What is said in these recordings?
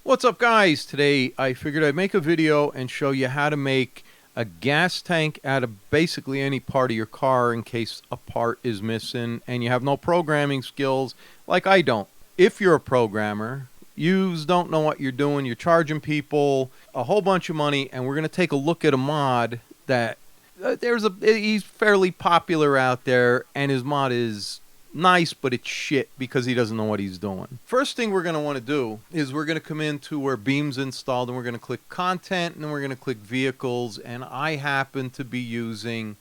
What's up, guys? Today I figured I'd make a video and show you how to make a gas tank out of basically any part of your car in case a part is missing and you have no programming skills like I don't. If you're a programmer, you don't know what you're doing, you're charging people a whole bunch of money, and we're going to take a look at a mod that he's fairly popular out there, and his mod is nice, but it's shit because he doesn't know what he's doing. First thing we're going to want to do is we're going to come into where Beam's installed, and we're going to click Content, and then we're going to click Vehicles, and I happen to be using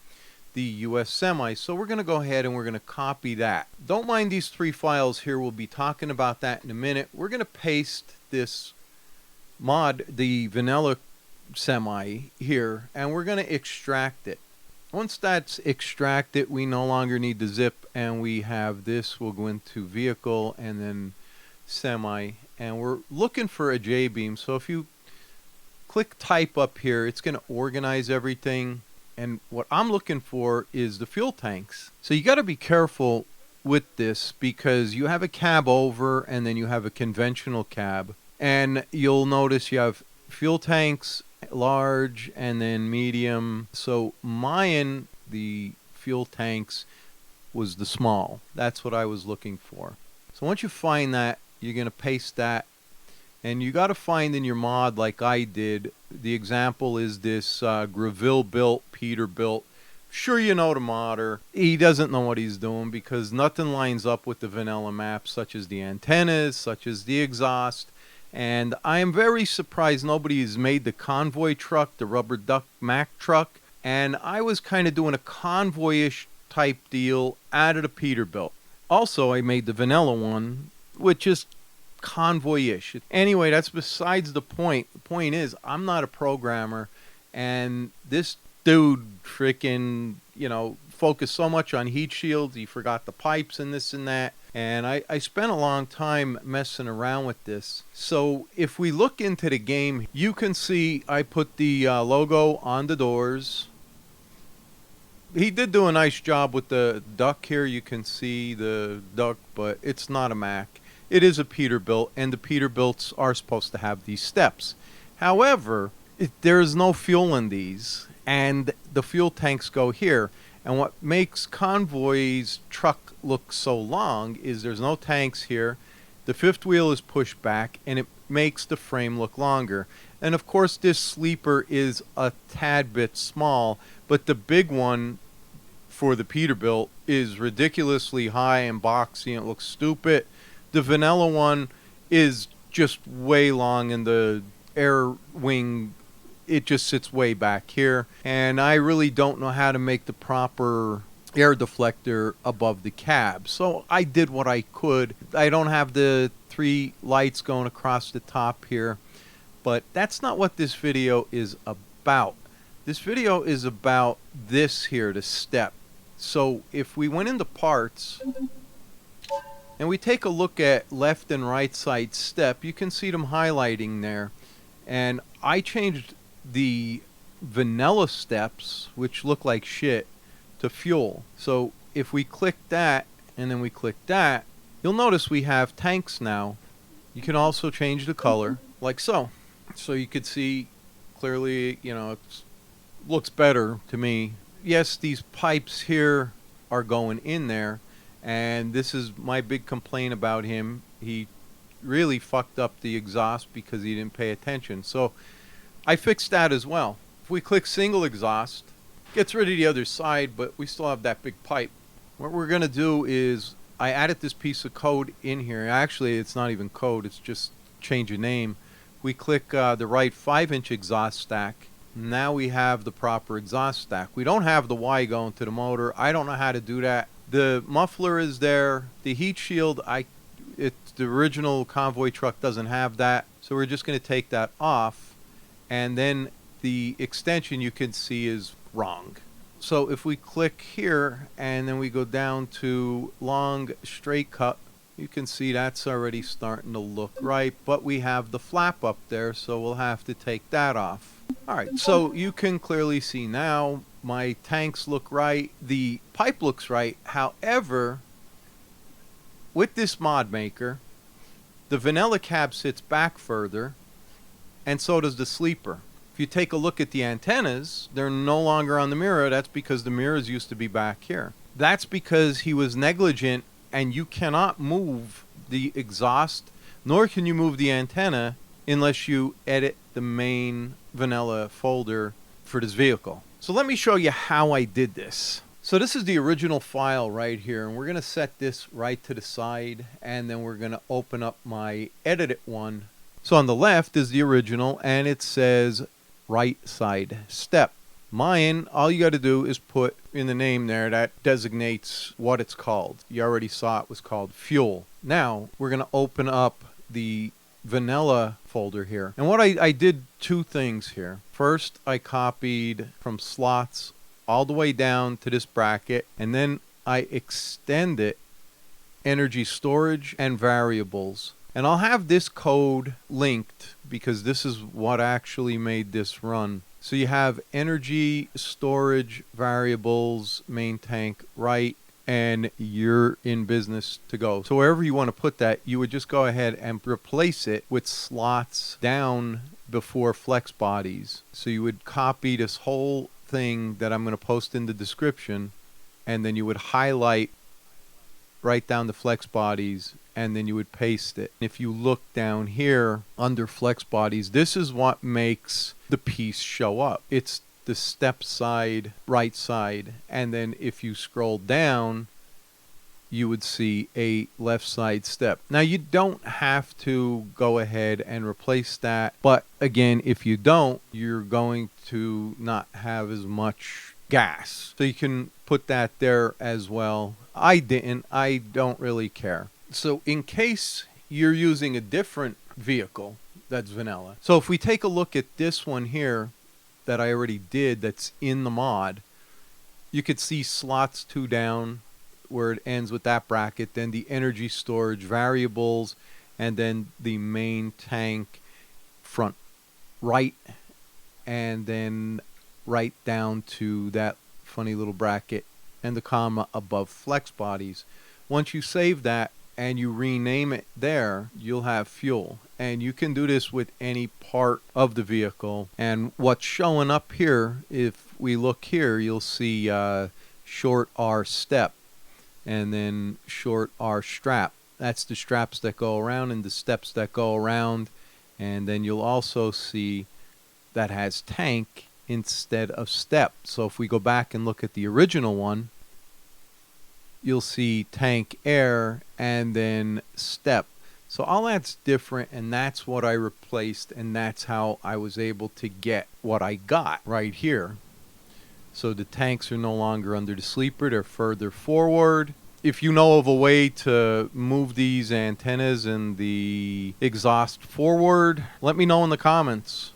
the US Semi, so we're going to go ahead and we're going to copy that. Don't mind these three files here, we'll be talking about that in a minute. We're going to paste this mod, the vanilla Semi here, and we're going to extract it. Once that's extracted, we no longer need the zip, and we have this. We'll go into Vehicle and then Semi, and we're looking for a JBeam. So if you click Type up here, it's going to organize everything, and what I'm looking for is the fuel tanks. So you got to be careful with this because you have a cab over and then you have a conventional cab, and you'll notice you have fuel tanks, large and then medium. So mine, the fuel tanks, was the small. That's what I was looking for. So once you find that, you're going to paste that, and you got to find in your mod like I did. The example is this Greville built, Peterbilt. Sure, you know the modder. He doesn't know what he's doing because nothing lines up with the vanilla map, such as the antennas, such as the exhaust. And I am very surprised nobody has made the convoy truck, the rubber duck Mack truck. And I was kind of doing a convoy-ish type deal out of the Peterbilt. Also, I made the vanilla one, which is convoy-ish. Anyway, that's besides the point. The point is, I'm not a programmer. And this dude freaking, focused so much on heat shields. He forgot the pipes and this and that. And I spent a long time messing around with this. So if we look into the game, you can see I put the logo on the doors. He did do a nice job with the duck here. You can see the duck, but it's not a Mack. It is a Peterbilt, and the Peterbilts are supposed to have these steps. However, there is no fuel in these, and the fuel tanks go here. And what makes Convoy's truck look so long is there's no tanks here. The fifth wheel is pushed back, and it makes the frame look longer. And of course, this sleeper is a tad bit small, but the big one for the Peterbilt is ridiculously high and boxy, and it looks stupid. The vanilla one is just way long, and the air wing, it just sits way back here, and I really don't know how to make the proper air deflector above the cab. So I did what I could. I don't have the three lights going across the top here, but that's not what this video is about. This video is about this here, the step. So if we went into parts and we take a look at left and right side step, you can see them highlighting there, and I changed the vanilla steps, which look like shit, to fuel. So if we click that and then we click that, you'll notice we have tanks now. You can also change the color like so. So you could see clearly, it looks better to me. Yes, these pipes here are going in there, and this is my big complaint about him. He really fucked up the exhaust because he didn't pay attention. So I fixed that as well. If we click single exhaust, gets rid of the other side, but we still have that big pipe. What we're going to do is I added this piece of code in here. Actually, it's not even code, it's just change a name. We click the right 5-inch exhaust stack. Now we have the proper exhaust stack. We don't have the Y going to the motor. I don't know how to do that. The muffler is there. The heat shield, the original convoy truck doesn't have that. So we're just going to take that off. And then the extension you can see is wrong. So if we click here and then we go down to long straight cut, you can see that's already starting to look right, but we have the flap up there, so we'll have to take that off. Alright, so you can clearly see now my tanks look right, the pipe looks right. However, with this mod maker, The vanilla cab sits back further, and so does the sleeper. If you take a look at the antennas, they're no longer on the mirror. That's because the mirrors used to be back here. That's because he was negligent, and you cannot move the exhaust, nor can you move the antenna unless you edit the main vanilla folder for this vehicle. So let me show you how I did this. So this is the original file right here, and we're going to set this right to the side, and then we're going to open up my edited one. So on the left is the original, and it says right side step. Mine, all you got to do is put in the name there that designates what it's called. You already saw it was called fuel. Now we're going to open up the vanilla folder here. And what I did two things here. First, I copied from slots all the way down to this bracket, and then I extended energyStorage and variables. And I'll have this code linked because this is what actually made this run. So you have energyStorage variables, mainTankR right, and you're in business to go. So wherever you want to put that, you would just go ahead and replace it with slots down before flex bodies. So you would copy this whole thing that I'm going to post in the description, and then you would highlight right down the flex bodies, and then you would paste it. If you look down here under flex bodies, this is what makes the piece show up. It's the step side, right side, and then if you scroll down, you would see a left side step. Now you don't have to go ahead and replace that, but again, if you don't, you're going to not have as much gas. So you can put that there as well. I didn't. I don't really care. So in case you're using a different vehicle that's vanilla. So if we take a look at this one here that I already did that's in the mod, you could see slots 2 down where it ends with that bracket, then the energyStorage variables, and then the main tank front right, and then right down to that funny little bracket and the comma above flex bodies. Once you save that and you rename it there, you'll have fuel. And you can do this with any part of the vehicle. And what's showing up here, if we look here, you'll see short R step and then short R strap. That's the straps that go around and the steps that go around. And then you'll also see that has tank instead of step. So if we go back and look at the original one, you'll see TankR and then step. So all that's different, and that's what I replaced, and that's how I was able to get what I got right here. So the tanks are no longer under the sleeper, they're further forward. If you know of a way to move these antennas and the exhaust forward, let me know in the comments.